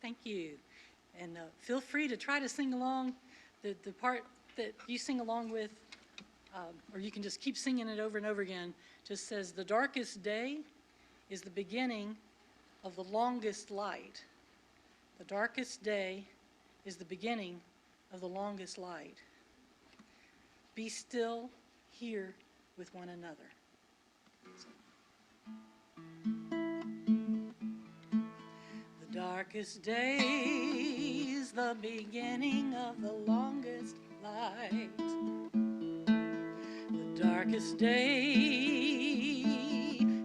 Thank you. And feel free to try to sing along the part that you sing along with, or you can just keep singing it over and over again. Just says, the darkest day is the beginning of the longest light. The darkest day is the beginning of the longest light. Be still here with one another. The darkest day is the beginning of the longest light. The darkest day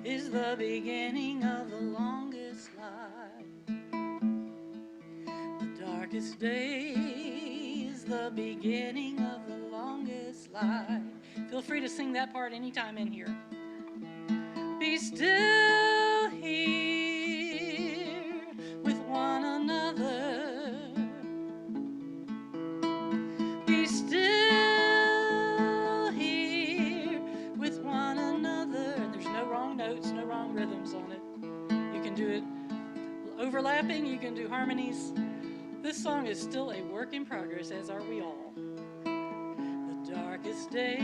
is the beginning of the longest light. The darkest day is the beginning of the longest light. Feel free to sing that part anytime in here. Be still here with one another. Be still here with one another. And there's no wrong notes, no wrong rhythms on it. You can do it overlapping, you can do harmonies. This song is still a work in progress, as are we all. The darkest day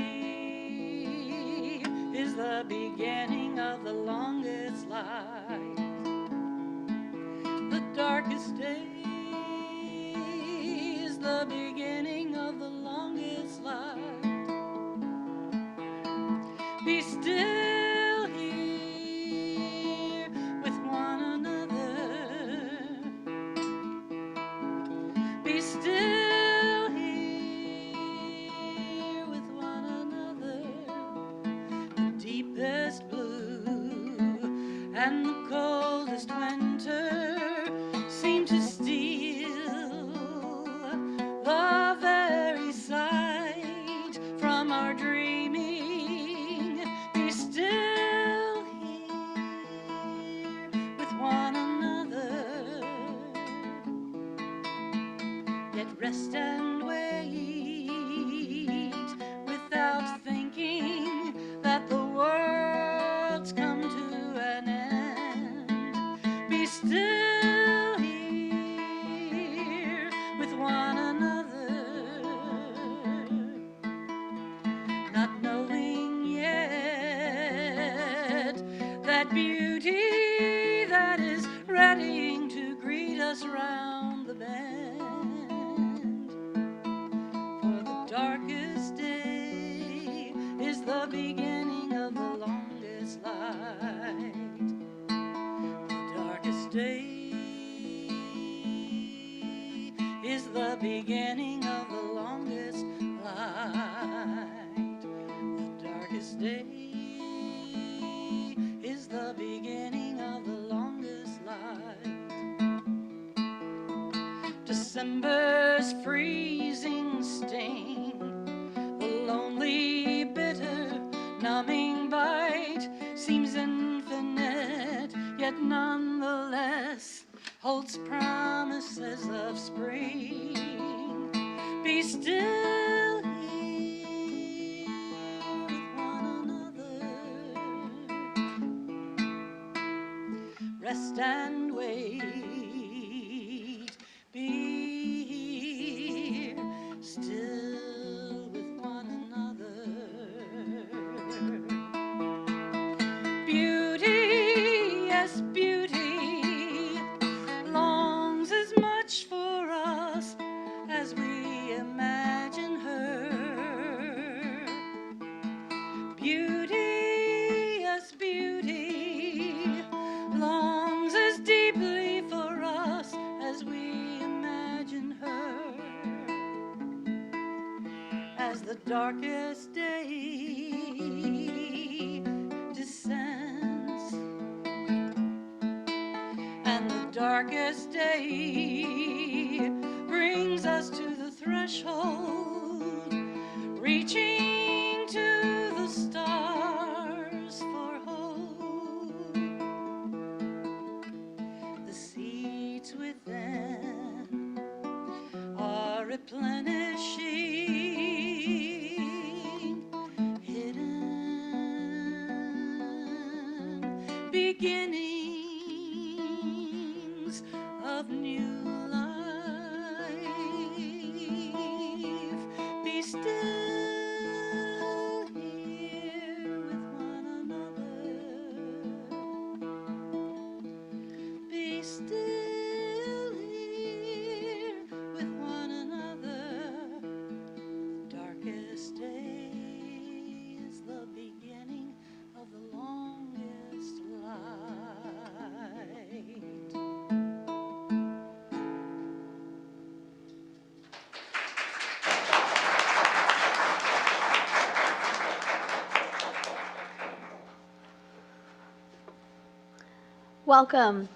is the beginning of the longest light. The darkest day is the beginning of the longest light. Be still here with one another. Be still here with one another. The deepest blue and the coldest winter seem to steal the very sight from our dreaming. Be still here with one another. Yet rest and wait without thinking that the world's come to an end. Be still here with one another, not knowing yet that beauty that is readying to greet us round the bend. For the darkest day is the beginning of the longest light. The darkest day is the beginning of the longest light. The darkest day is the beginning of the longest light. December's freezing sting, the lonely, bitter, numbing bite seems infinite, yet nonetheless holds promises of spring. Be still here with one another. Rest and wait. Be here still with one another. Beauty, yes, beauty longs as much for us as we imagine her. Beauty, yes, beauty longs as deeply for us as we imagine her. As the darkest day descends, and the darkest day brings us to the threshold, reaching to the stars for hope. The seeds within are replenishing, hidden beginnings of new Welcome.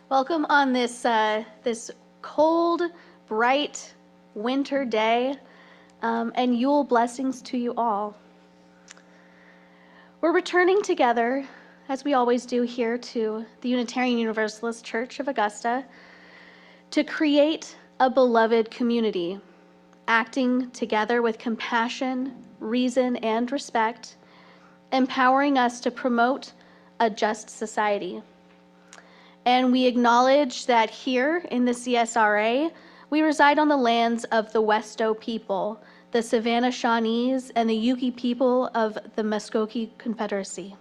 Welcome on this cold, bright winter day, and Yule blessings to you all. We're returning together, as we always do here, to the Unitarian Universalist Church of Augusta to create a beloved community, acting together with compassion, reason, and respect, empowering us to promote a just society. And we acknowledge that here in the CSRA, we reside on the lands of the Westo people, the Savannah Shawnees, and the Yuki people of the Muskogee Confederacy.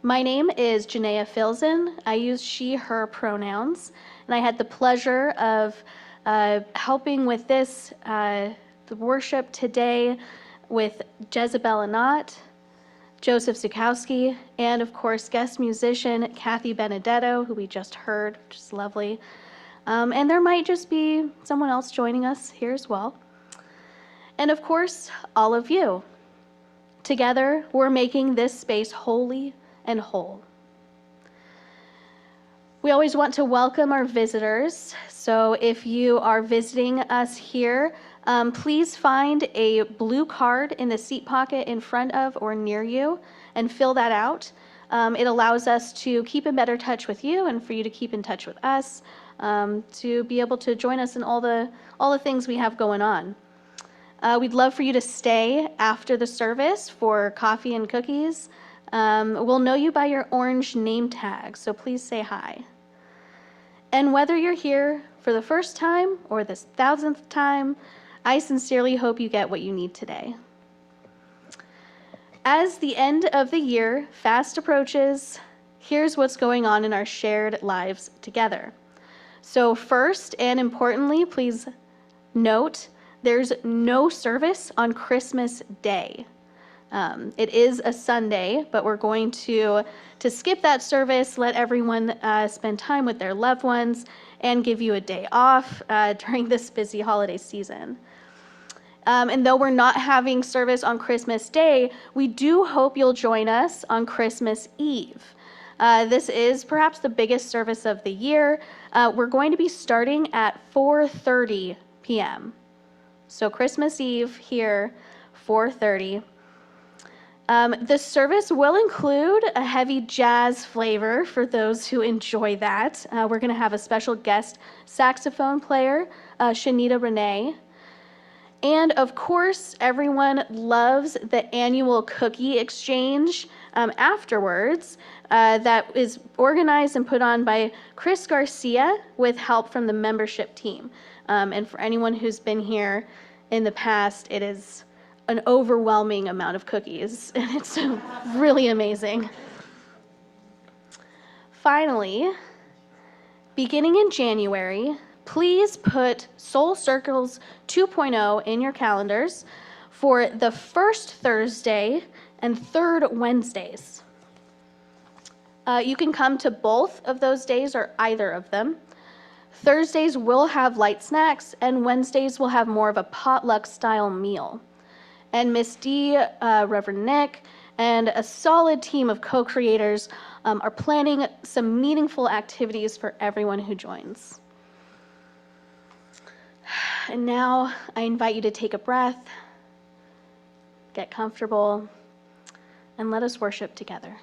My name is Janeya Filzen. I use she, her pronouns, and I had the pleasure of helping with this, the worship today with Jezibell Anat, Joseph Zuchowski, and of course, guest musician Cathy Benedetto, who we just heard, which is lovely. And there might just be someone else joining us here as well. And of course, all of you. Together, we're making this space holy and whole. We always want to welcome our visitors. So if you are visiting us here, please find a blue card in the seat pocket in front of or near you and fill that out. It allows us to keep in better touch with you and for you to keep in touch with us, to be able to join us in all the things we have going on. We'd love for you to stay after the service for coffee and cookies. We'll know you by your orange name tag, so please say hi. And whether you're here for the first time or the 1,000th time, I sincerely hope you get what you need today. As the end of the year fast approaches, here's what's going on in our shared lives together. So first and importantly, please note, there's no service on Christmas Day. It is a Sunday, but we're going to skip that service, let everyone spend time with their loved ones, and give you a day off during this busy holiday season. And though we're not having service on Christmas Day, we do hope you'll join us on Christmas Eve. This is perhaps the biggest service of the year. We're going to be starting at 4:30 p.m. So Christmas Eve here, 4:30. The service will include a heavy jazz flavor for those who enjoy that. We're going to have a special guest saxophone player, Shanita Renee. And of course, everyone loves the annual cookie exchange afterwards that is organized and put on by Chris Garcia with help from the membership team. And for anyone who's been here in the past, it is an overwhelming amount of cookies, and it's really amazing. Finally, beginning in January, please put Soul Circles 2.0 in your calendars for the first Thursday and third Wednesdays. You can come to both of those days or either of them. Thursdays will have light snacks, and Wednesdays will have more of a potluck style meal. And Miss D, Reverend Nick, and a solid team of co-creators are planning some meaningful activities for everyone who joins. And now I invite you to take a breath, get comfortable, and let us worship together.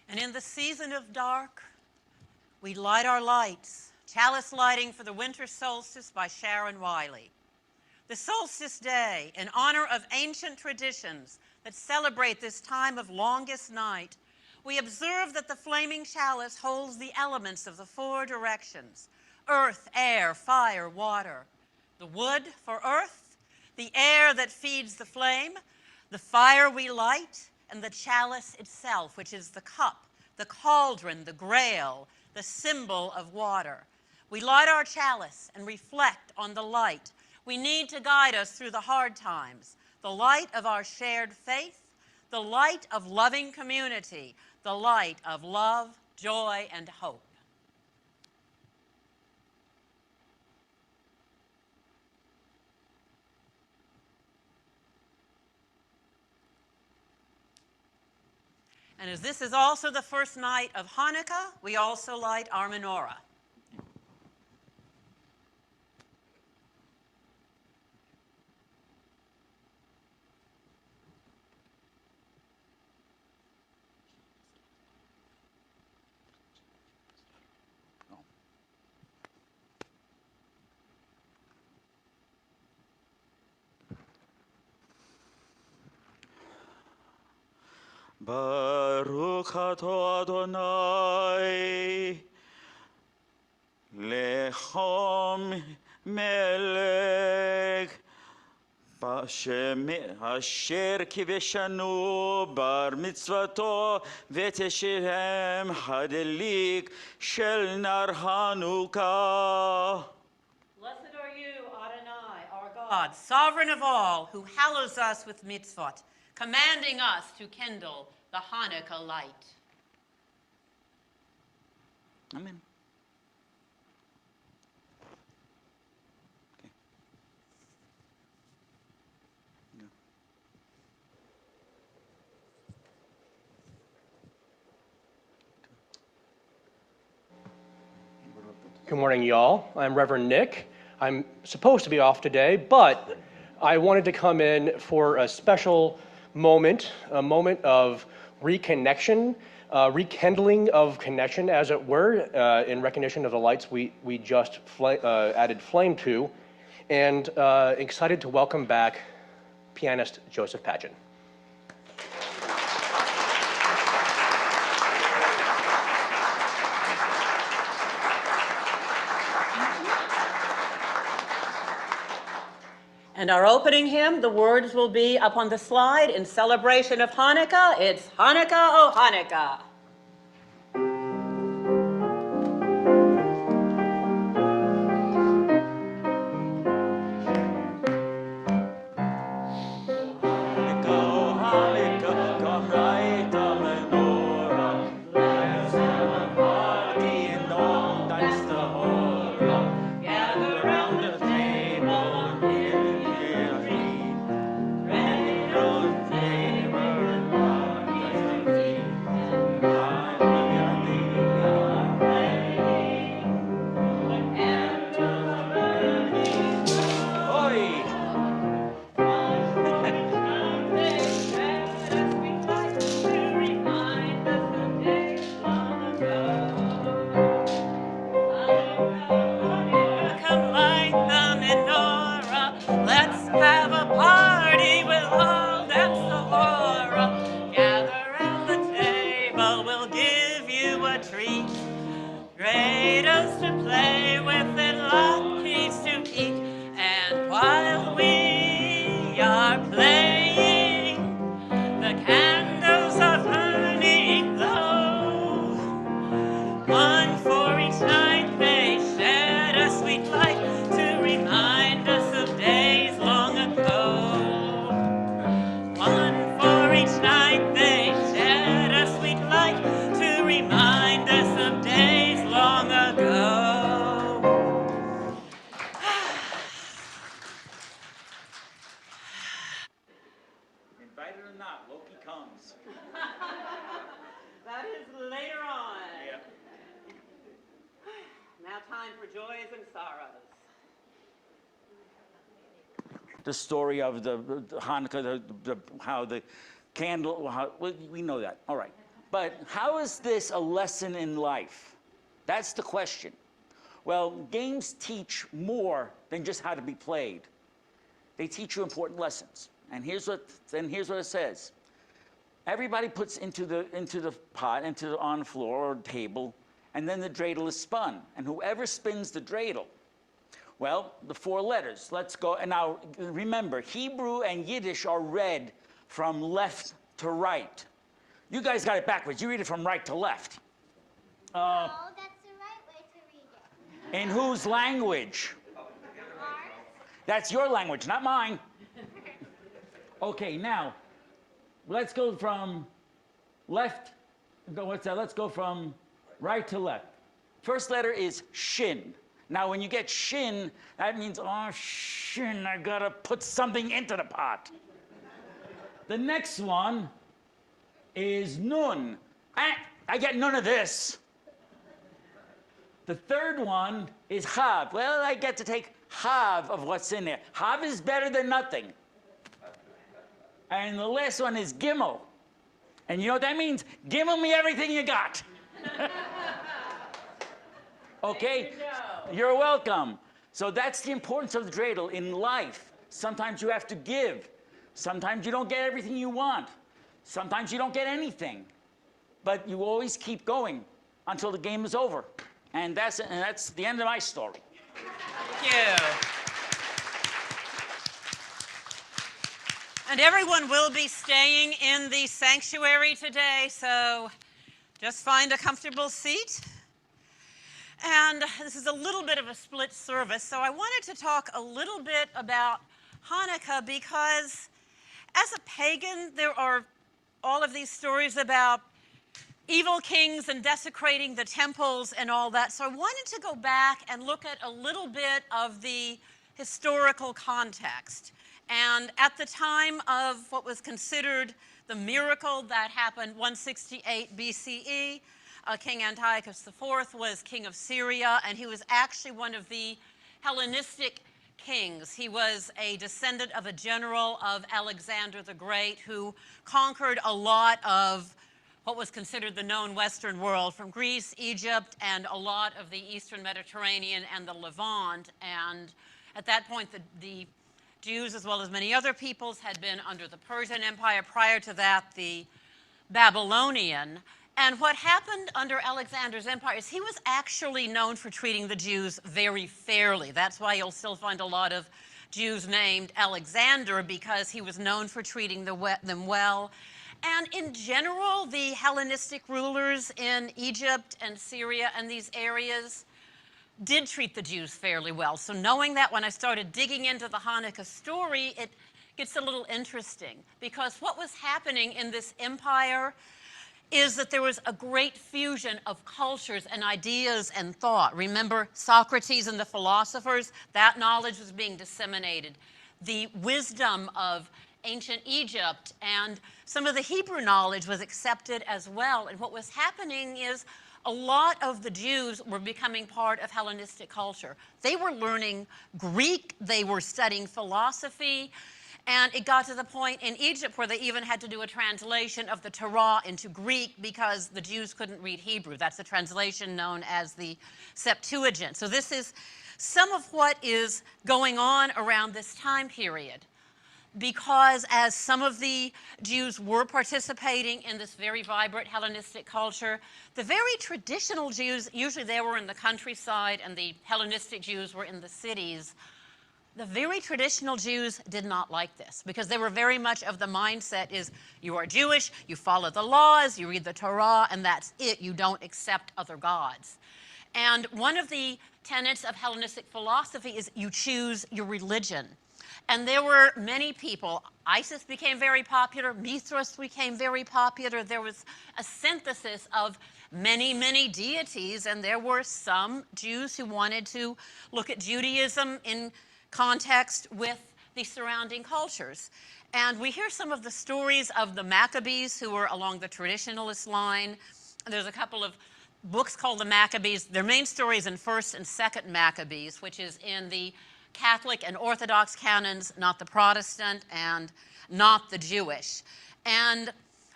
And in the season of dark, we light our lights, chalice lighting for the winter solstice by Sharon Wiley. The solstice day, in honor of ancient traditions that celebrate this time of longest night, we observe that the flaming chalice holds the elements of the four directions: earth, air, fire, water. The wood for earth, the air that feeds the flame, the fire we light, and the chalice itself, which is the cup, the cauldron, the grail, the symbol of water. We light our chalice and reflect on the light we need to guide us through the hard times, the light of our shared faith, the light of loving community, the light of love, joy, and hope. And as this is also the first night of Hanukkah, we also light our menorah. Baruch atah Adonai lechom melech asher kiveshanu bar mitzvato v'teshem hadelik shel nar Hanukkah. Blessed are you, Adonai, our God, sovereign of all, who hallows us with mitzvot, commanding us to kindle the Hanukkah light. Amen. Okay. Yeah. Good morning, y'all. I'm Reverend Nick. I'm supposed to be off today, but I wanted to come in for a special moment, a moment of reconnection, rekindling of connection, as it were, in recognition of the lights we just added flame to, and excited to welcome back pianist Joseph Patchen. And our opening hymn, the words will be up on the slide in celebration of Hanukkah. It's Hanukkah, oh Hanukkah. Invited or not, Loki comes. That is later on. Yeah. Now time for joys and sorrows. The story of the Hanukkah, how the candle, we know that, all right. But how is this a lesson in life? That's the question. Well, games teach more than just how to be played. They teach you important lessons. And here's what it says. Everybody puts into the pot, on the floor or table, and then the dreidel is spun. And whoever spins the dreidel, well, the 4 letters. Let's go. And now remember, Hebrew and Yiddish are read from left to right. You guys got it backwards. You read it from right to left. No, that's the right way to read it. In whose language? Ours? That's your language, not mine. Okay, now, let's go from left, let's go from right to left. First letter is shin. Now, when you get shin, that means, oh, shin, I gotta put something into the pot. The next one is nun. I get none of this. The third one is chav. Well, I get to take half of what's in there. Half is better than nothing. And the last one is gimel. And you know what that means? Gimel me everything you got. Okay? You're welcome. So that's the importance of the dreidel in life. Sometimes you have to give. Sometimes you don't get everything you want. Sometimes you don't get anything. But you always keep going until the game is over. And that's the end of my story. Thank you. And everyone will be staying in the sanctuary today, so just find a comfortable seat. And this is a little bit of a split service, so I wanted to talk a little bit about Hanukkah because as a pagan, there are all of these stories about evil kings and desecrating the temples and all that. So I wanted to go back and look at a little bit of the historical context. And at the time of what was considered the miracle that happened 168 BCE, King Antiochus IV was king of Syria, and he was actually one of the Hellenistic kings. He was a descendant of a general of Alexander the Great who conquered a lot of what was considered the known Western world, from Greece, Egypt, and a lot of the Eastern Mediterranean and the Levant. And at that point, the Jews, as well as many other peoples, had been under the Persian Empire. Prior to that, the Babylonian. And what happened under Alexander's empire is he was actually known for treating the Jews very fairly. That's why you'll still find a lot of Jews named Alexander, because he was known for treating them well. And in general, the Hellenistic rulers in Egypt and Syria and these areas did treat the Jews fairly well. So knowing that, when I started digging into the Hanukkah story, it gets a little interesting, because what was happening in this empire is that there was a great fusion of cultures and ideas and thought. Remember Socrates and the philosophers? That knowledge was being disseminated. The wisdom of ancient Egypt and some of the Hebrew knowledge was accepted as well. And what was happening is a lot of the Jews were becoming part of Hellenistic culture. They were learning Greek, they were studying philosophy, and it got to the point in Egypt where they even had to do a translation of the Torah into Greek because the Jews couldn't read Hebrew. That's the translation known as the Septuagint. So this is some of what is going on around this time period. Because as some of the Jews were participating in this very vibrant Hellenistic culture, the very traditional Jews, usually they were in the countryside and the Hellenistic Jews were in the cities, the very traditional Jews did not like this, because they were very much of the mindset is you are Jewish, you follow the laws, you read the Torah, and that's it. You don't accept other gods. And one of the tenets of Hellenistic philosophy is you choose your religion. And there were many people. Isis became very popular. Mithras became very popular. There was a synthesis of many, many deities, and there were some Jews who wanted to look at Judaism in context with the surrounding cultures. And we hear some of the stories of the Maccabees who were along the traditionalist line. There's a couple of books called the Maccabees. Their main story is in 1st and 2nd Maccabees, which is in the Catholic and Orthodox canons, not the Protestant and not the Jewish. And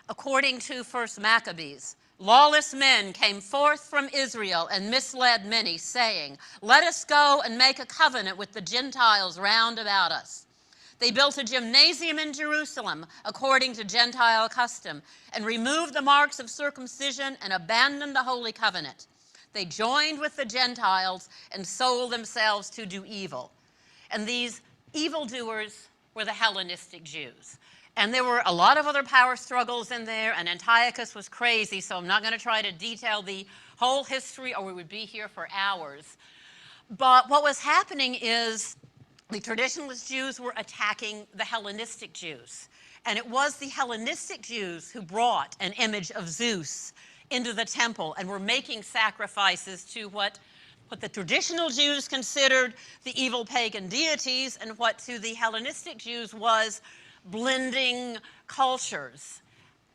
according to 1st Maccabees, lawless men came forth from Israel and misled many, saying, "Let us go and make a covenant with the Gentiles round about us." They built a gymnasium in Jerusalem according to Gentile custom and removed the marks of circumcision and abandoned the holy covenant. They joined with the Gentiles and sold themselves to do evil. And these evildoers were the Hellenistic Jews. And there were a lot of other power struggles in there, and Antiochus was crazy, so I'm not going to try to detail the whole history, or we would be here for hours. But what was happening is the traditionalist Jews were attacking the Hellenistic Jews. And it was the Hellenistic Jews who brought an image of Zeus into the temple and were making sacrifices to what the traditional Jews considered the evil pagan deities, and what to the Hellenistic Jews was blending cultures.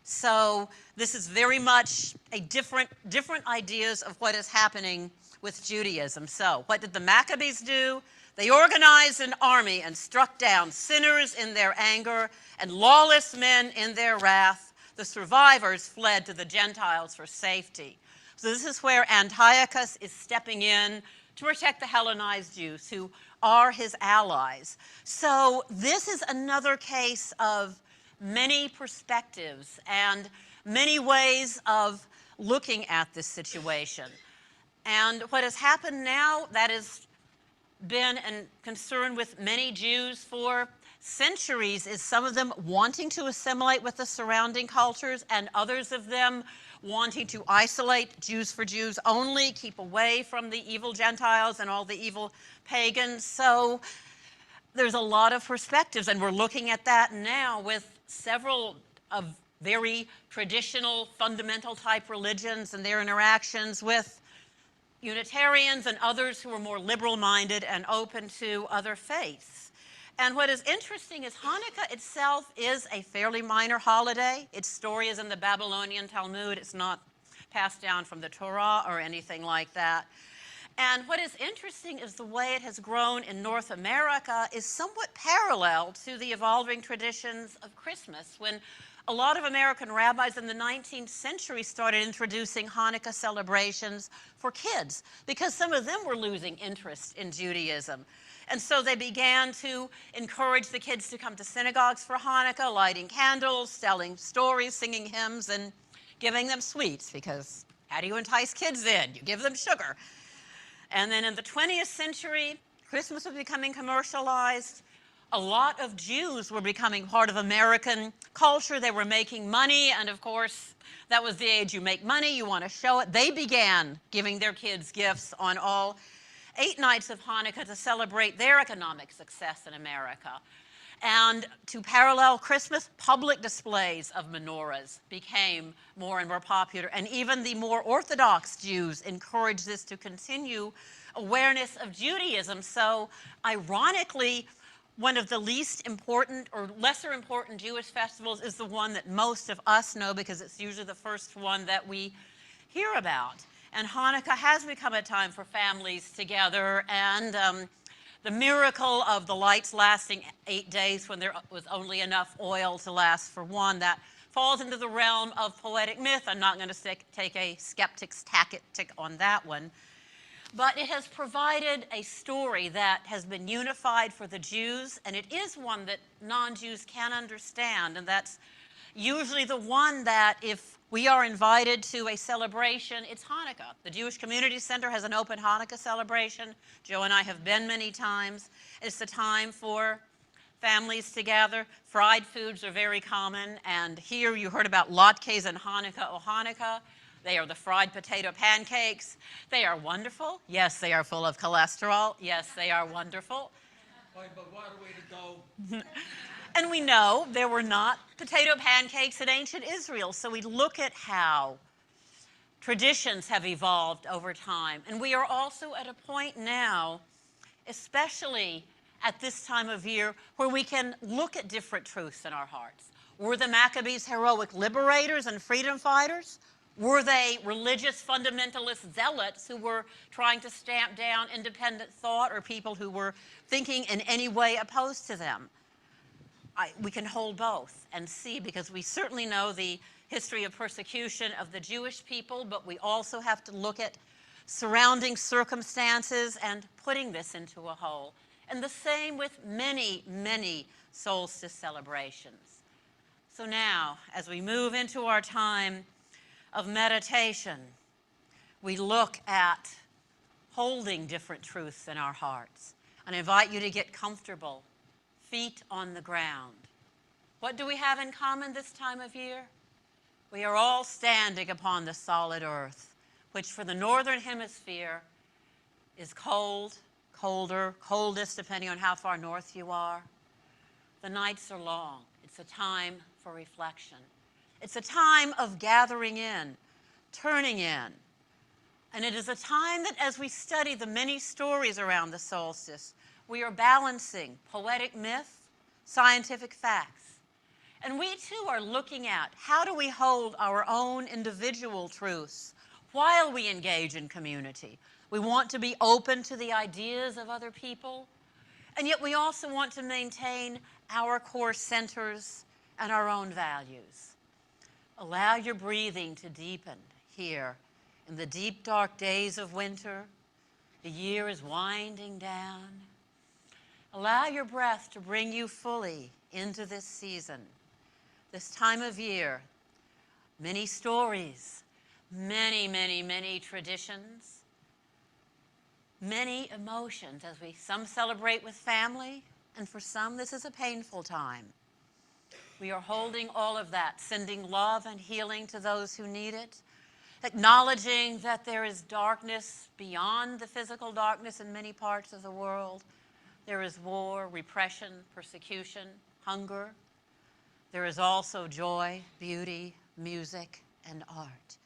So this is very much a different ideas of what is happening with Judaism. So what did the Maccabees do? They organized an army and struck down sinners in their anger and lawless men in their wrath. The survivors fled to the Gentiles for safety. So this is where Antiochus is stepping in to protect the Hellenized Jews who are his allies. So this is another case of many perspectives and many ways of looking at this situation. And what has happened now that has been a concern with many Jews for centuries is some of them wanting to assimilate with the surrounding cultures and others of them wanting to isolate Jews for Jews only, keep away from the evil Gentiles and all the evil pagans. So there's a lot of perspectives, and we're looking at that now with several of very traditional, fundamental type religions and their interactions with Unitarians and others who are more liberal-minded and open to other faiths. And what is interesting is Hanukkah itself is a fairly minor holiday. Its story is in the Babylonian Talmud. It's not passed down from the Torah or anything like that. And what is interesting is the way it has grown in North America is somewhat parallel to the evolving traditions of Christmas, when a lot of American rabbis in the 19th century started introducing Hanukkah celebrations for kids because some of them were losing interest in Judaism. And so they began to encourage the kids to come to synagogues for Hanukkah, lighting candles, telling stories, singing hymns, and giving them sweets, because how do you entice kids in? You give them sugar. And then in the 20th century, Christmas was becoming commercialized. A lot of Jews were becoming part of American culture. They were making money, and of course, that was the age you make money, you want to show it. They began giving their kids gifts on all 8 nights of Hanukkah to celebrate their economic success in America. And to parallel Christmas, public displays of menorahs became more and more popular. And even the more Orthodox Jews encouraged this to continue awareness of Judaism. So ironically, one of the least important or lesser important Jewish festivals is the one that most of us know because it's usually the first one that we hear about. And Hanukkah has become a time for families together, and the miracle of the lights lasting 8 days when there was only enough oil to last for one, that falls into the realm of poetic myth. I'm not going to take a skeptic's tactic on that one. But it has provided a story that has been unified for the Jews, and it is one that non-Jews can understand, and that's usually the one that if we are invited to a celebration, it's Hanukkah. The Jewish Community Center has an open Hanukkah celebration. Joe and I have been many times. It's a time for families to gather. Fried foods are very common, and here you heard about latkes and Hanukkah o Hanukkah. They are the fried potato pancakes. They are wonderful. Yes, they are full of cholesterol. Yes, they are wonderful. But what a way to go. And we know there were not potato pancakes in ancient Israel, so we look at how traditions have evolved over time. And we are also at a point now, especially at this time of year, where we can look at different truths in our hearts. Were the Maccabees heroic liberators and freedom fighters? Were they religious fundamentalist zealots who were trying to stamp down independent thought, or people who were thinking in any way opposed to them? We can hold both and see, because we certainly know the history of persecution of the Jewish people, but we also have to look at surrounding circumstances and putting this into a whole. And the same with many, many solstice celebrations. So now, as we move into our time of meditation, we look at holding different truths in our hearts. And I invite you to get comfortable, feet on the ground. What do we have in common this time of year? We are all standing upon the solid earth, which for the northern hemisphere is cold, colder, coldest depending on how far north you are. The nights are long. It's a time for reflection. It's a time of gathering in, turning in. And it is a time that as we study the many stories around the solstice, we are balancing poetic myth, scientific facts. And we too are looking at how do we hold our own individual truths while we engage in community. We want to be open to the ideas of other people, and yet we also want to maintain our core centers and our own values. Allow your breathing to deepen here in the deep, dark days of winter. The year is winding down. Allow your breath to bring you fully into this season, this time of year. Many stories, many, many, many traditions, many emotions as some celebrate with family, and for some this is a painful time. We are holding all of that, sending love and healing to those who need it, acknowledging that there is darkness beyond the physical darkness in many parts of the world. There is war, repression, persecution, hunger. There is also joy, beauty, music, and art.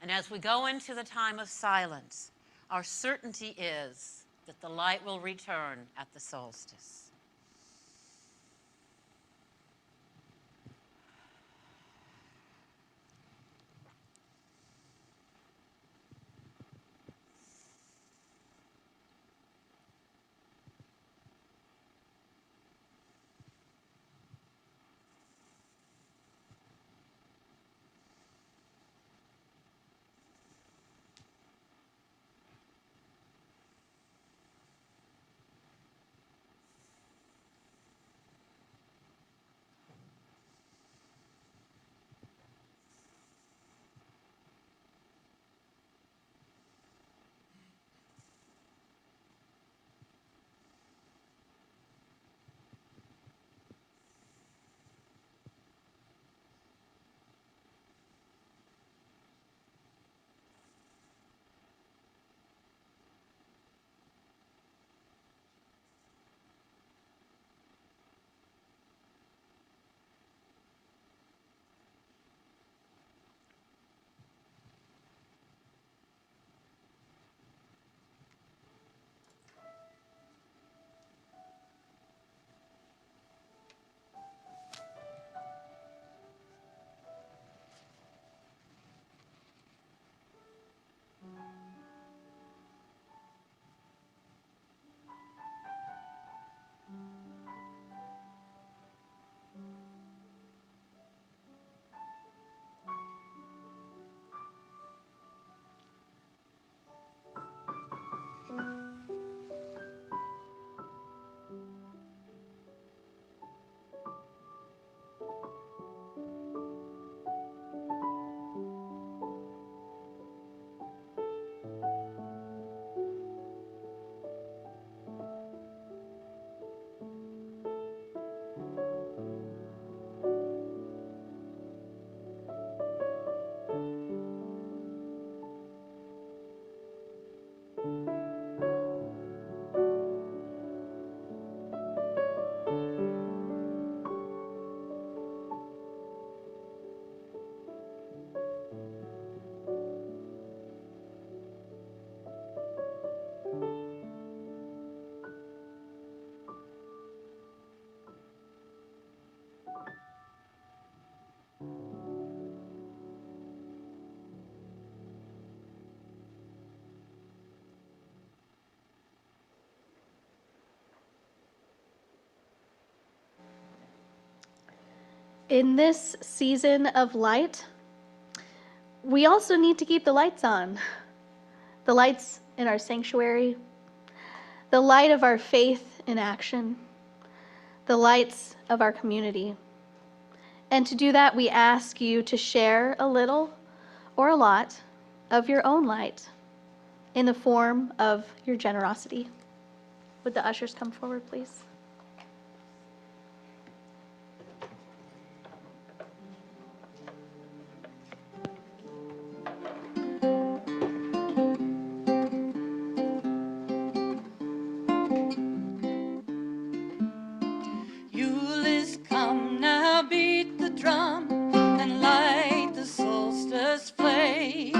And as we go into the time of silence, our certainty is that the light will return at the solstice. In this season of light, we also need to keep the lights on. The lights in our sanctuary, the light of our faith in action, the lights of our community. And to do that, we ask you to share a little or a lot of your own light in the form of your generosity. Would the ushers come forward, please? Yule is come, now beat the drum and light the solstice flame.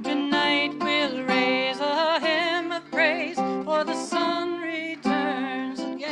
Tonight we'll raise a hymn of praise, for the sun returns again.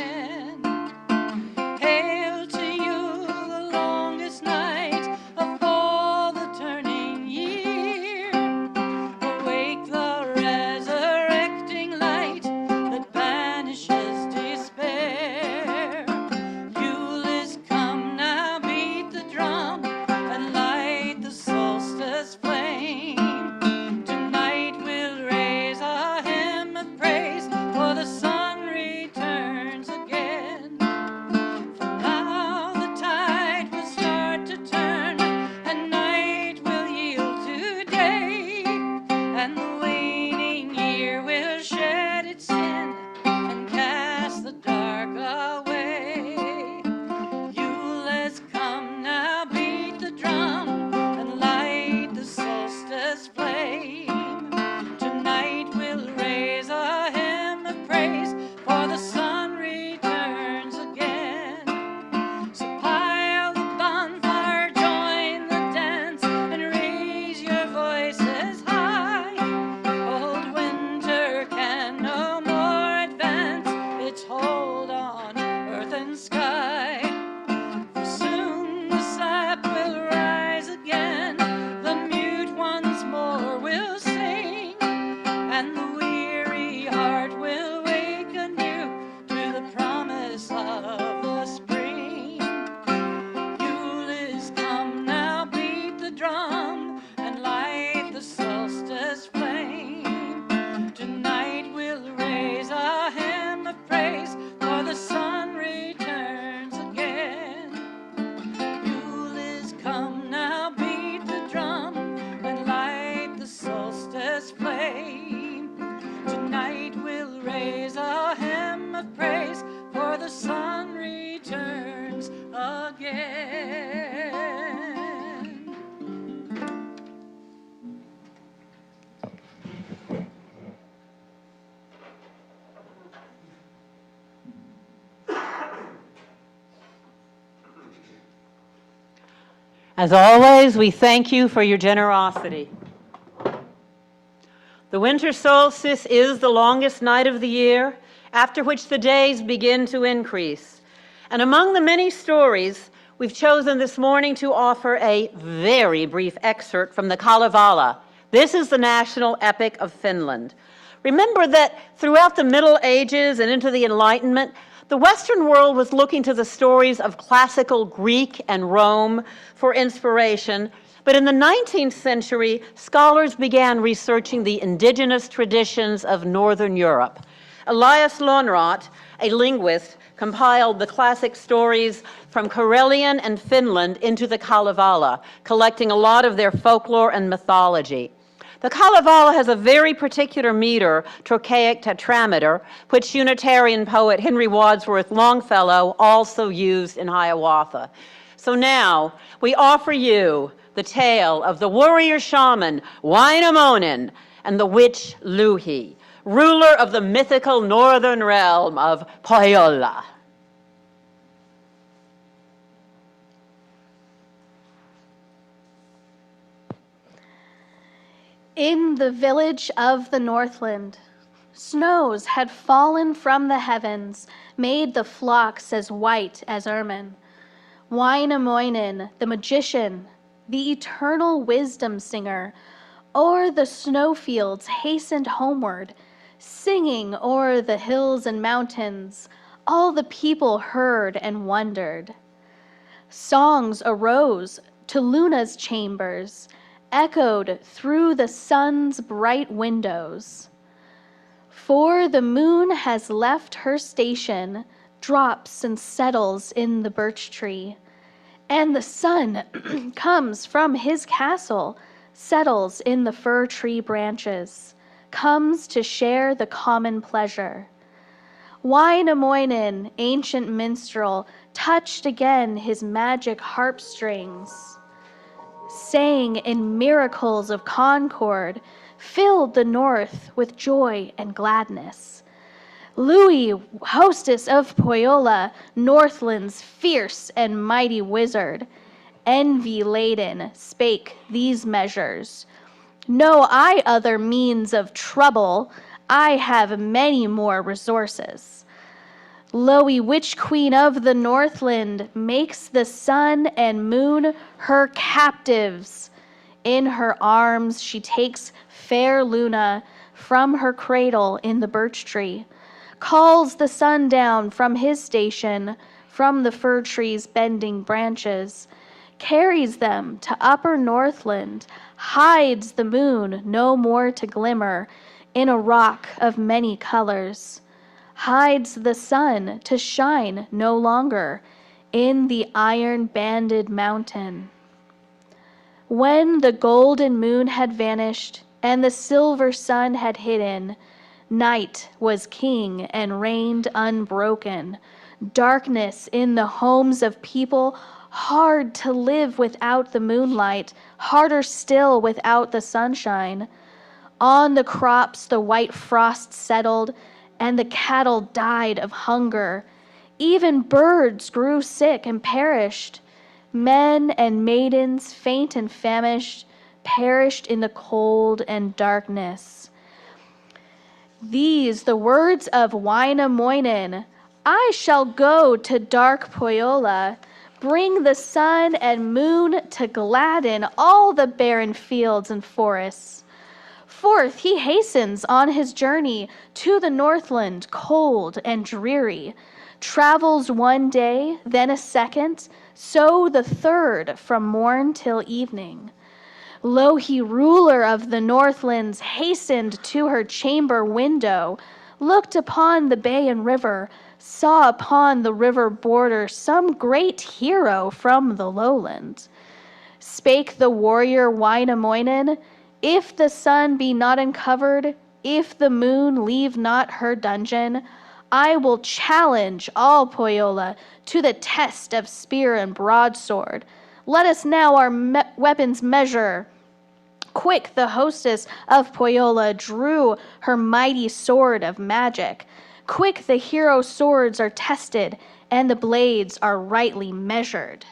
As always, we thank you for your generosity. The winter solstice is the longest night of the year, after which the days begin to increase. And among the many stories, we've chosen this morning to offer a very brief excerpt from the Kalevala. This is the national epic of Finland. Remember that throughout the Middle Ages and into the Enlightenment, the Western world was looking to the stories of classical Greek and Rome for inspiration. But in the 19th century, scholars began researching the indigenous traditions of Northern Europe. Elias Lönnrot, a linguist, compiled the classic stories from Karelian and Finland into the Kalevala, collecting a lot of their folklore and mythology. The Kalevala has a very particular meter, trochaic tetrameter, which Unitarian poet Henry Wadsworth Longfellow also used in Hiawatha. So now we offer you the tale of the warrior shaman Wainamoinen and the witch Louhi, ruler of the mythical northern realm of Pohjola. In the village of the Northland, snows had fallen from the heavens, made the flocks as white as ermine. Wainamoinen, the magician, the eternal wisdom singer, o'er the snowfields hastened homeward, singing o'er the hills and mountains. All the people heard and wondered. Songs arose to Luna's chambers, echoed through the sun's bright windows. For the moon has left her station, drops and settles in the birch tree, and the sun comes from his castle, settles in the fir tree branches, comes to share the common pleasure. Wainamoinen, ancient minstrel, touched again his magic harp strings, sang in miracles of concord, filled the north with joy and gladness. Louhi, hostess of Pohjola, Northland's fierce and mighty wizard, envy-laden, spake these measures. Know I other means of trouble, I have many more resources. Louhi, witch queen of the Northland, makes the sun and moon her captives. In her arms she takes fair Luna from her cradle in the birch tree, calls the sun down from his station, from the fir tree's bending branches, carries them to upper Northland, hides the moon no more to glimmer in a rock of many colors, hides the sun to shine no longer in the iron-banded mountain. When the golden moon had vanished and the silver sun had hidden, night was king and reigned unbroken. Darkness in the homes of people, hard to live without the moonlight, harder still without the sunshine. On the crops the white frost settled, and the cattle died of hunger. Even birds grew sick and perished. Men and maidens, faint and famished, perished in the cold and darkness. These, the words of Wainamoinen, I shall go to dark Pohjola, bring the sun and moon to gladden all the barren fields and forests. Forth he hastens on his journey to the Northland, cold and dreary, travels one day, then a second, so the third from morn till evening. Louhi, ruler of the Northlands, hastened to her chamber window, looked upon the bay and river, saw upon the river border some great hero from the lowland. Spake the warrior Wainamoinen, if the sun be not uncovered, if the moon leave not her dungeon, I will challenge all Pohjola to the test of spear and broadsword. Let us now our weapons measure. Quick the hostess of Pohjola drew her mighty sword of magic. Quick the hero swords are tested, and the blades are rightly measured.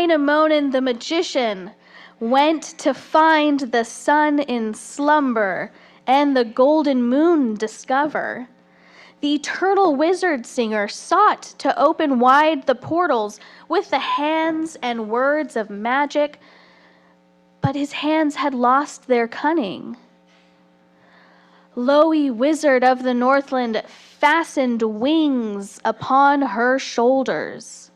Wainamoinen the magician went to find the sun in slumber and the golden moon discover. The eternal wizard singer sought to open wide the portals with the hands and words of magic, but his hands had lost their cunning. Lowy wizard of the Northland fastened wings upon her shoulders.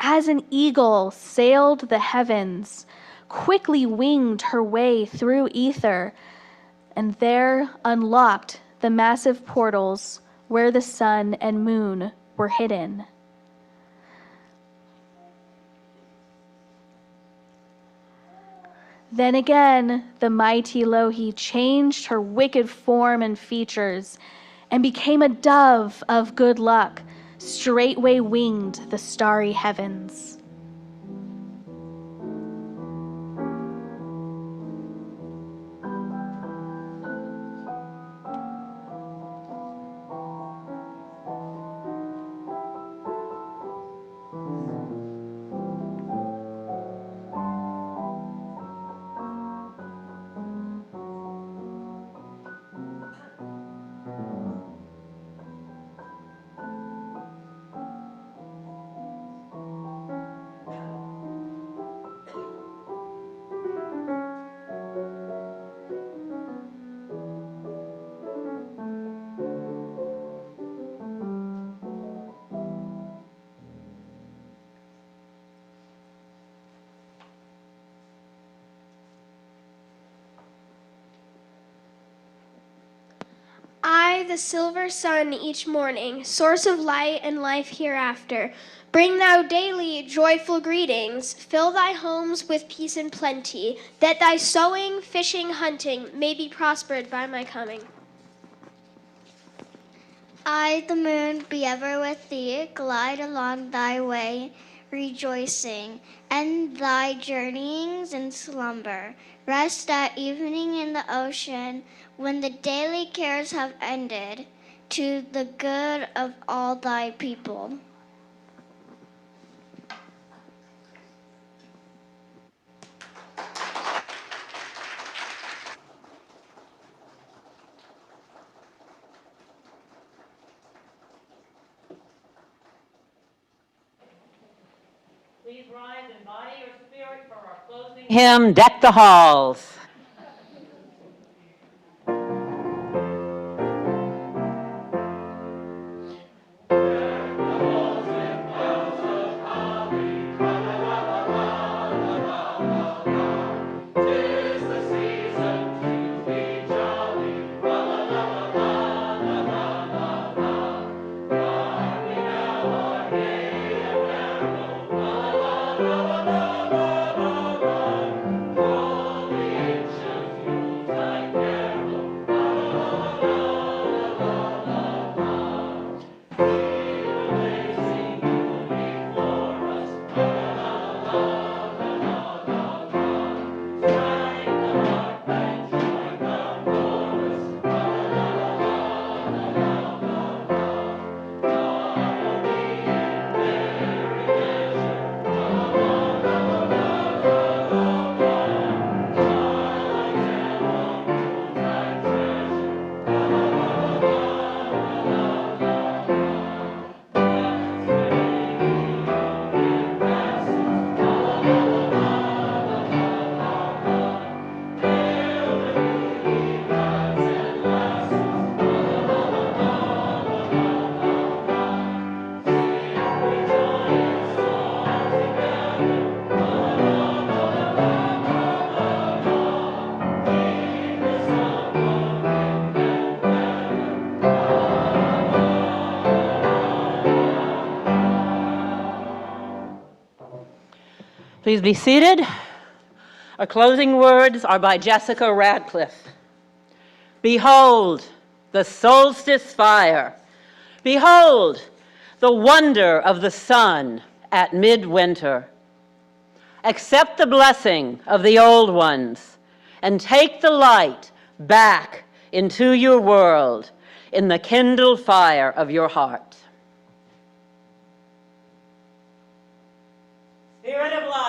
As an eagle sailed the heavens, quickly winged her way through ether, and there unlocked the massive portals where the sun and moon were hidden. Then again, the mighty Louhi changed her wicked form and features and became a dove of good luck, straightway winged the starry heavens. I, the silver sun, each morning, source of light and life hereafter, bring thou daily joyful greetings, fill thy homes with peace and plenty, that thy sowing, fishing, hunting may be prospered by my coming. I, the moon, be ever with thee, glide along thy way, rejoicing, and thy journeyings in slumber. Rest at evening in the ocean, when the daily cares have ended, to the good of all thy people. Please rise in body or spirit for our closing hymn, Deck the Halls. Please be seated. Our closing words are by Jessica Radcliffe. Behold the solstice fire. Behold the wonder of the sun at midwinter. Accept the blessing of the old ones and take the light back into your world in the kindled fire of your heart. Spirit of light.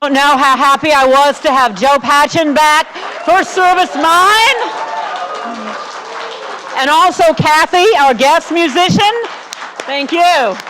don't know how happy I was to have Joe Patchen back. First service mine. And also Cathy, our guest musician. Thank you.